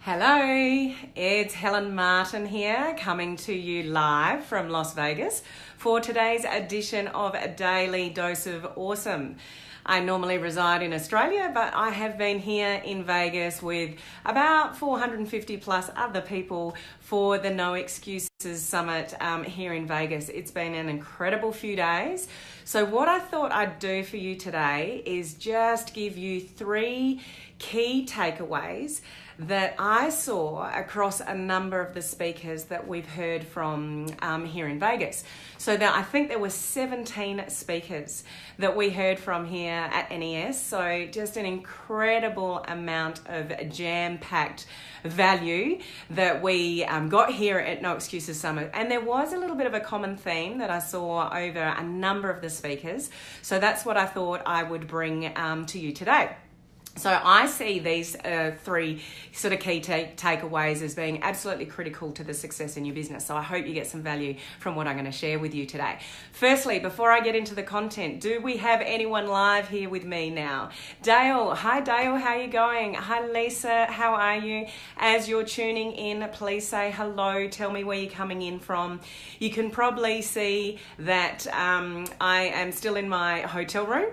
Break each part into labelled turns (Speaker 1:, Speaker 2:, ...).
Speaker 1: Hello, it's Helen Martin here, coming to you live from Las Vegas for today's edition of A Daily Dose of Awesome. I normally reside in Australia, but I have been here in Vegas with about 450 plus other people for the No Excuses Summit here in Vegas. It's been an incredible few days. So what I thought I'd do for you today is just give you 3 key takeaways that I saw across a number of the speakers that we've heard from here in Vegas. So I think there were 17 speakers that we heard from here at NES. So just an incredible amount of jam-packed value that we got here at No Excuses Summit. And there was a little bit of a common theme that I saw over a number of the speakers. So that's what I thought I would bring to you today. So I see these 3 sort of key takeaways as being absolutely critical to the success in your business. So I hope you get some value from what I'm going to share with you today. Firstly, before I get into the content, do we have anyone live here with me now? Dale, hi Dale, how are you going? Hi Lisa, how are you? As you're tuning in, please say hello. Tell me where you're coming in from. You can probably see that I am still in my hotel room.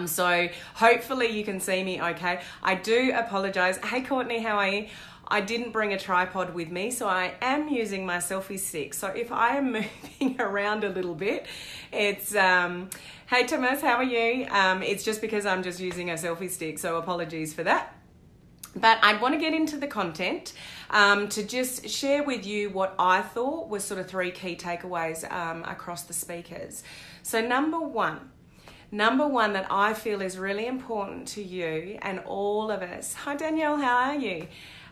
Speaker 1: So hopefully you can see me okay. I do apologize. Hey Courtney, how are you? I didn't bring a tripod with me, so I am using my selfie stick. So if I am moving around a little bit, it's, hey Thomas, how are you? It's just because I'm just using a selfie stick, so apologies for that. But I want to get into the content to just share with you what I thought was sort of 3 key takeaways across the speakers. So number one that I feel is really important to you and all of us. Hi Danielle, how are you?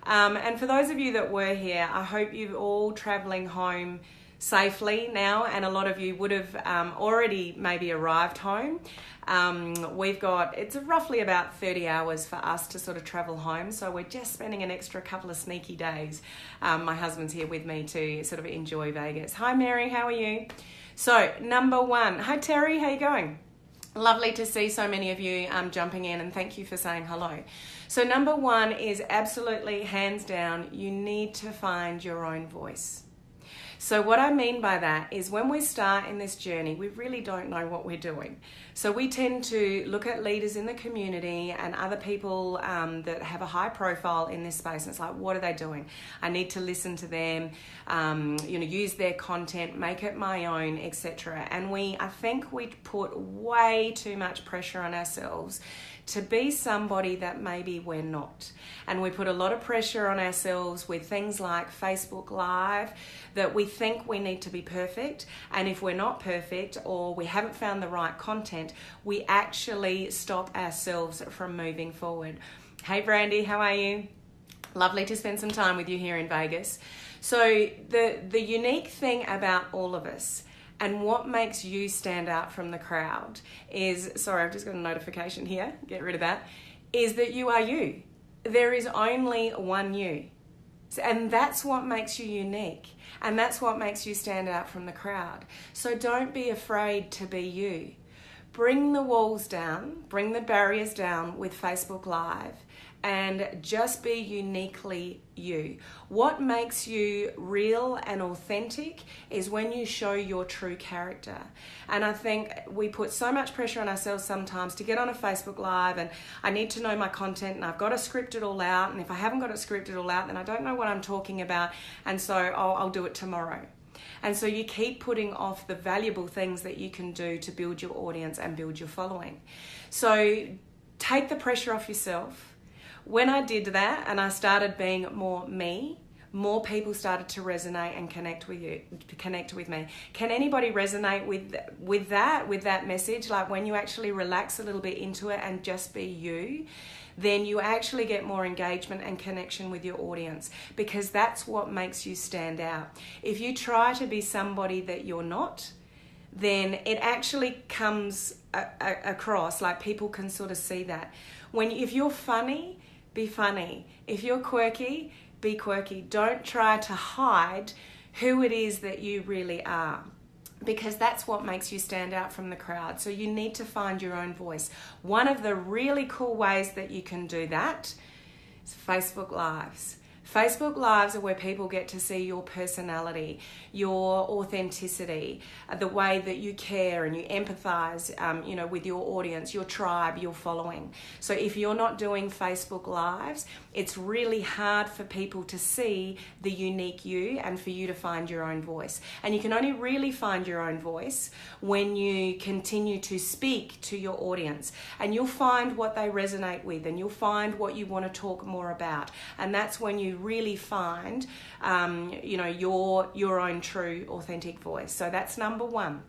Speaker 1: And for those of you that were here, I hope you're all traveling home safely now, and a lot of you would have already maybe arrived home. It's roughly about 30 hours for us to sort of travel home, so we're just spending an extra couple of sneaky days. My husband's here with me to sort of enjoy Vegas. Hi Mary, how are you? So number 1, hi Terry, how you going? Lovely to see so many of you jumping in, and thank you for saying hello. So number 1 is absolutely hands down, you need to find your own voice. So what I mean by that is when we start in this journey, we really don't know what we're doing. So we tend to look at leaders in the community and other people that have a high profile in this space. And it's like, what are they doing? I need to listen to them, use their content, make it my own, etc. And I think we put way too much pressure on ourselves to be somebody that maybe we're not. And we put a lot of pressure on ourselves with things like Facebook Live, that we think we need to be perfect. And if we're not perfect or we haven't found the right content, we actually stop ourselves from moving forward. Hey Brandy, how are you? Lovely to spend some time with you here in Vegas. So the unique thing about all of us, and what makes you stand out from the crowd is, sorry, I've just got a notification here, get rid of that, is that you are you. There is only one you. And that's what makes you unique. And that's what makes you stand out from the crowd. So don't be afraid to be you. Bring the walls down, bring the barriers down with Facebook Live, and just be uniquely you. What makes you real and authentic is when you show your true character. And I think we put so much pressure on ourselves sometimes to get on a Facebook Live, and I need to know my content, and I've got to script it all out, and if I haven't got it scripted all out, then I don't know what I'm talking about, and so I'll do it tomorrow. And so you keep putting off the valuable things that you can do to build your audience and build your following. So take the pressure off yourself. When I did that and I started being more me, more people started to resonate and connect with me. Can anybody resonate with that message? Like when you actually relax a little bit into it and just be you, then you actually get more engagement and connection with your audience, because that's what makes you stand out. If you try to be somebody that you're not, then it actually comes across like people can sort of see that. If you're funny, be funny. If you're quirky, be quirky. Don't try to hide who it is that you really are, because that's what makes you stand out from the crowd. So you need to find your own voice. One of the really cool ways that you can do that It's Facebook Lives. Facebook Lives are where people get to see your personality, your authenticity, the way that you care and you empathize, with your audience, your tribe, your following. So if you're not doing Facebook Lives, it's really hard for people to see the unique you and for you to find your own voice. And you can only really find your own voice when you continue to speak to your audience, and you'll find what they resonate with, and you'll find what you want to talk more about. And that's when you really find, your own true authentic voice. So that's number one.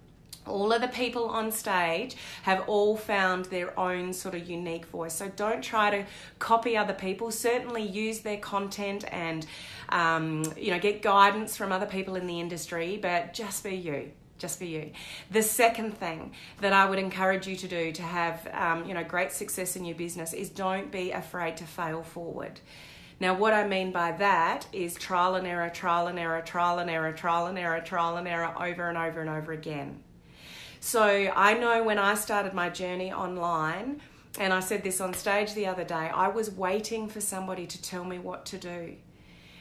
Speaker 1: All of the people on stage have all found their own sort of unique voice. So don't try to copy other people. Certainly use their content and, get guidance from other people in the industry, but just be you. Just for you. The second thing that I would encourage you to do to have, great success in your business is don't be afraid to fail forward. Now, what I mean by that is trial and error, trial and error, trial and error, trial and error, trial and error over and over and over again. So I know when I started my journey online, and I said this on stage the other day, I was waiting for somebody to tell me what to do.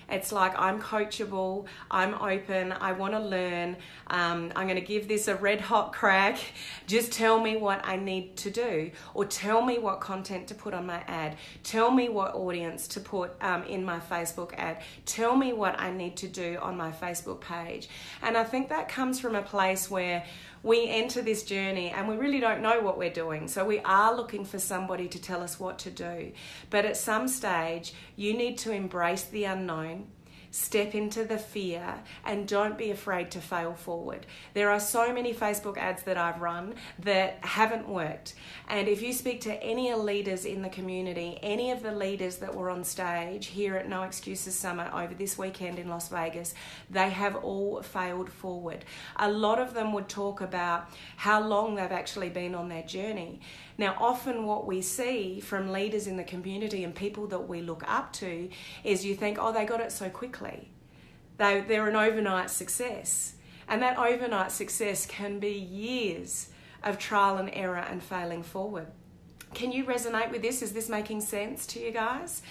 Speaker 1: It's like, I'm coachable, I'm open, I want to learn, I'm going to give this a red hot crack. Just tell me what I need to do, or tell me what content to put on my ad, tell me what audience to put in my Facebook ad, tell me what I need to do on my Facebook page. And I think that comes from a place where we enter this journey and we really don't know what we're doing. So we are looking for somebody to tell us what to do. But at some stage, you need to embrace the unknown, step into the fear, and don't be afraid to fail forward. There are so many Facebook ads that I've run that haven't worked. And if you speak to any leaders in the community, any of the leaders that were on stage here at No Excuses Summit over this weekend in Las Vegas, they have all failed forward. A lot of them would talk about how long they've actually been on their journey. Now, often what we see from leaders in the community and people that we look up to is you think, oh, they got it so quickly. They're an overnight success. And that overnight success can be years of trial and error and failing forward. Can you resonate with this? Is this making sense to you guys?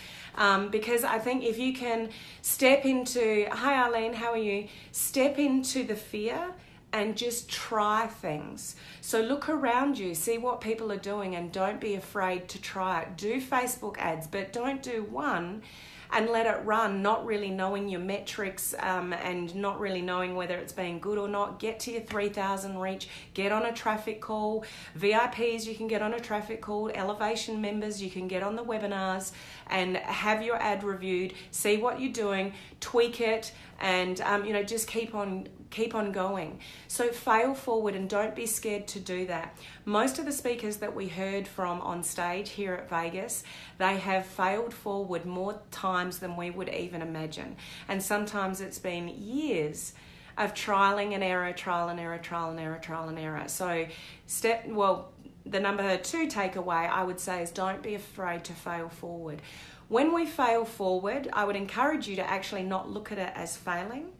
Speaker 1: Because I think if you can step into, hi Arlene, how are you? Step into the fear and just try things. So look around you, see what people are doing, and don't be afraid to try it. Do Facebook ads, but don't do one and let it run, not really knowing your metrics and not really knowing whether it's being good or not. Get to your 3,000 reach, get on a traffic call. VIPs, you can get on a traffic call. Elevation members, you can get on the webinars and have your ad reviewed, see what you're doing, tweak it, and just keep on going. So fail forward and don't be scared to do that. Most of the speakers that we heard from on stage here at Vegas, they have failed forward more times than we would even imagine. And sometimes it's been years of trialing and error, trial and error, trial and error, trial and error. So the number 2 takeaway I would say is don't be afraid to fail forward. When we fail forward, I would encourage you to actually not look at it as failing,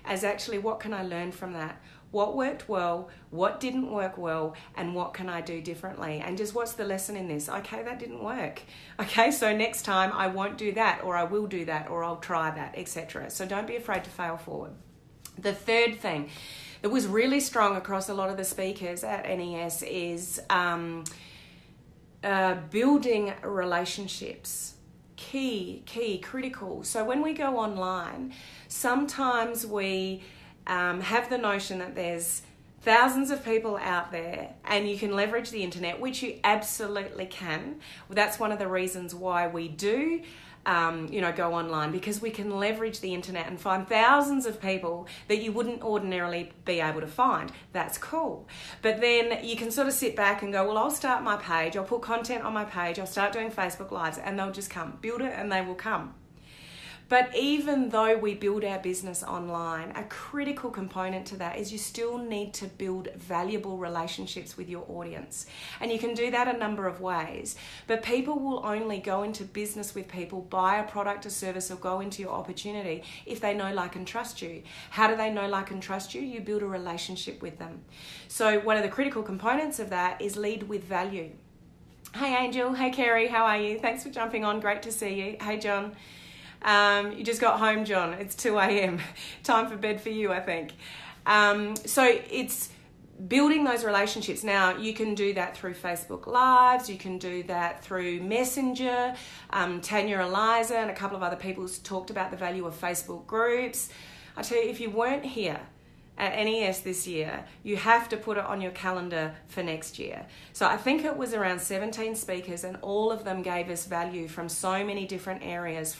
Speaker 1: as actually what can I learn from that? What worked well, what didn't work well, and what can I do differently? And just what's the lesson in this? Okay, that didn't work. Okay, so next time I won't do that, or I will do that, or I'll try that, etc. So don't be afraid to fail forward. The third thing that was really strong across a lot of the speakers at NES is building relationships. Key, critical. So when we go online, sometimes we have the notion that there's thousands of people out there and you can leverage the internet, which you absolutely can. Well, that's one of the reasons why we do go online, because we can leverage the internet and find thousands of people that you wouldn't ordinarily be able to find. That's cool. But then you can sort of sit back and go, well, I'll start my page, I'll put content on my page, I'll start doing Facebook Lives, and they'll just come. Build it and they will come. But even though we build our business online, a critical component to that is you still need to build valuable relationships with your audience. And you can do that a number of ways. But people will only go into business with people, buy a product or service, or go into your opportunity if they know, like, and trust you. How do they know, like, and trust you? You build a relationship with them. So one of the critical components of that is lead with value. Hey Angel, hey Kerry, how are you? Thanks for jumping on, great to see you. Hey John, you just got home, John. It's 2 a.m. Time for bed for you, I think. So it's building those relationships. Now, you can do that through Facebook Lives, you can do that through Messenger. Tanya Eliza and a couple of other people talked about the value of Facebook groups. I tell you, if you weren't here at NES this year, you have to put it on your calendar for next year. So I think it was around 17 speakers, and all of them gave us value from so many different areas,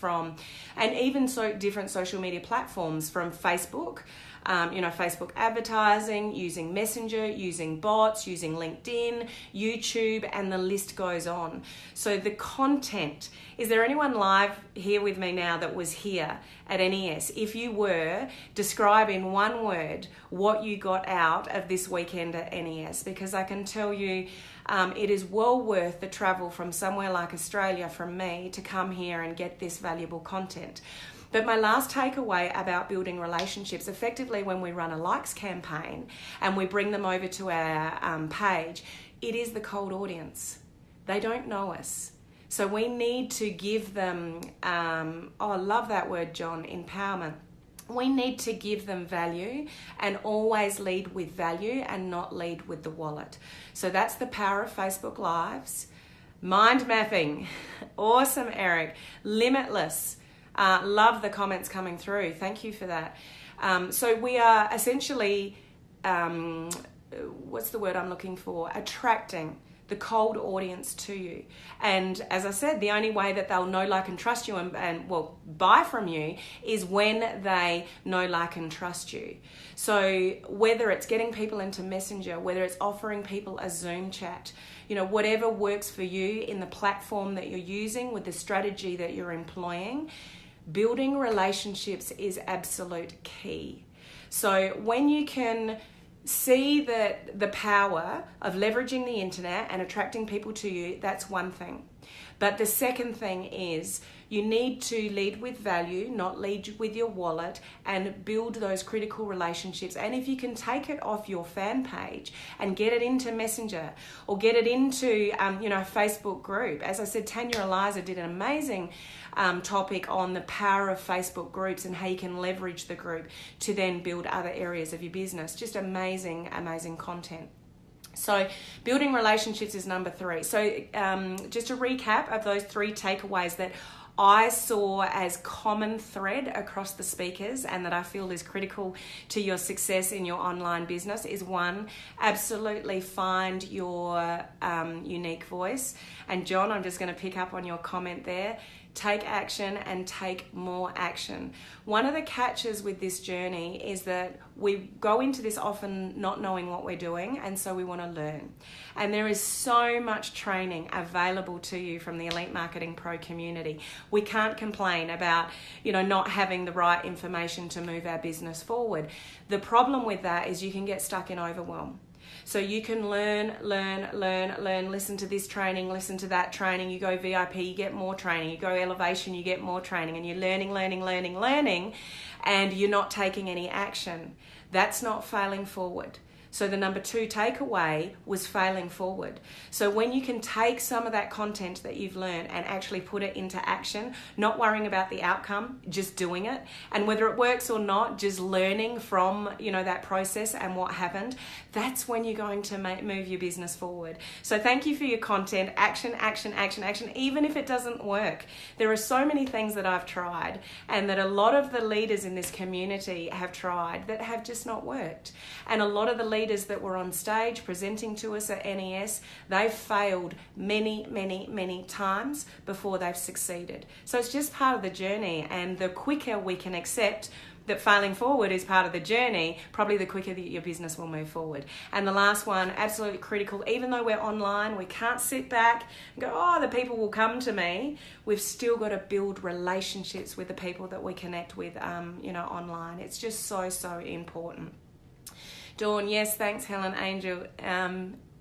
Speaker 1: and even so different social media platforms, from Facebook, Facebook advertising, using Messenger, using bots, using LinkedIn, YouTube, and the list goes on. So the content, is there anyone live here with me now that was here at NES? If you were, describe in one word what you got out of this weekend at NES, because I can tell you it is well worth the travel from somewhere like Australia from me to come here and get this valuable content. But my last takeaway about building relationships, effectively when we run a likes campaign and we bring them over to our page, it is the cold audience. They don't know us. So we need to give them, I love that word, John, empowerment. We need to give them value, and always lead with value and not lead with the wallet. So that's the power of Facebook Lives. Mind mapping, awesome, Eric. Limitless. Love the comments coming through. Thank you for that. So we are essentially, what's the word I'm looking for? Attracting the cold audience to you. And as I said, the only way that they'll know, like, and trust you and buy from you is when they know, like, and trust you. So whether it's getting people into Messenger, whether it's offering people a Zoom chat, whatever works for you in the platform that you're using with the strategy that you're employing, building relationships is absolute key. So when you can see that the power of leveraging the internet and attracting people to you, that's one thing. But the second thing is you need to lead with value, not lead with your wallet, and build those critical relationships. And if you can take it off your fan page and get it into Messenger or get it into, Facebook group. As I said, Tanya Eliza did an amazing topic on the power of Facebook groups and how you can leverage the group to then build other areas of your business. Just amazing, amazing content. So building relationships is number 3. So just a recap of those 3 takeaways that I saw as common thread across the speakers and that I feel is critical to your success in your online business is 1, absolutely find your unique voice. And John, I'm just going to pick up on your comment there. Take action and take more action. One of the catches with this journey is that we go into this often not knowing what we're doing, and so we want to learn. And there is so much training available to you from the Elite Marketing Pro community. We can't complain about, not having the right information to move our business forward. The problem with that is you can get stuck in overwhelm. So you can learn, listen to this training, listen to that training, you go VIP, you get more training, you go elevation, you get more training, and you're learning, and you're not taking any action. That's not failing forward. So the number 2 takeaway was failing forward. So when you can take some of that content that you've learned and actually put it into action, not worrying about the outcome, just doing it, and whether it works or not, just learning from that process and what happened, that's when you're going to move your business forward. So thank you for your content. Action, even if it doesn't work. There are so many things that I've tried and that a lot of the leaders in this community have tried that have just not worked. And a lot of the leaders that were on stage presenting to us at NES, they've failed many times before they've succeeded. So it's just part of the journey, and the quicker we can accept that failing forward is part of the journey, probably the quicker that your business will move forward. And the last one, absolutely critical, even though we're online, we can't sit back and go, the people will come to me. We've still got to build relationships with the people that we connect with, online. It's just so important. Dawn, yes, thanks, Helen. Angel,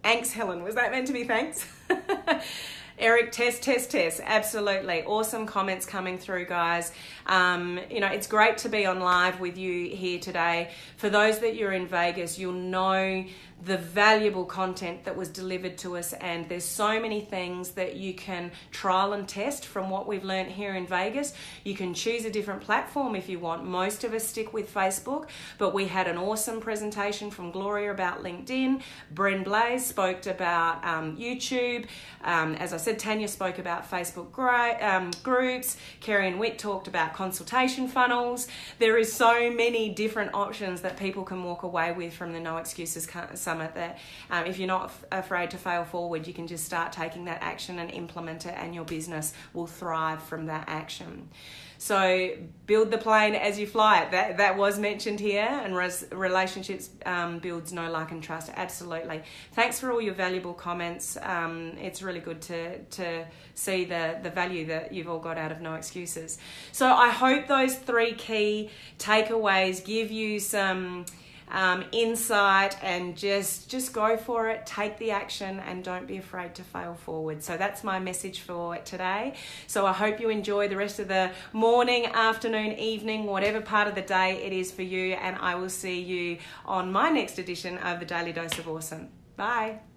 Speaker 1: thanks, Helen. Was that meant to be thanks? Eric, test. Absolutely. Awesome comments coming through, guys. It's great to be on live with you here today. For those that you're in Vegas, you'll know the valuable content that was delivered to us, and there's so many things that you can trial and test from what we've learned here in Vegas. You can choose a different platform if you want. Most of us stick with Facebook, but we had an awesome presentation from Gloria about LinkedIn. Bren Blaze spoke about YouTube. As I said, Tanya spoke about Facebook groups. Kerry and Witt talked about consultation funnels. There is so many different options that people can walk away with from the No Excuses Summit that if you're not afraid to fail forward, you can just start taking that action and implement it, and your business will thrive from that action. So build the plane as you fly it. That was mentioned here, and relationships builds know, like, and trust. Absolutely. Thanks for all your valuable comments. It's really good to see the value that you've all got out of No Excuses. So I hope those 3 key takeaways give you some insight, and just go for it, take the action, and don't be afraid to fail forward. So that's my message for today. So I hope you enjoy the rest of the morning, afternoon, evening, whatever part of the day it is for you, and I will see you on my next edition of the Daily Dose of Awesome. Bye.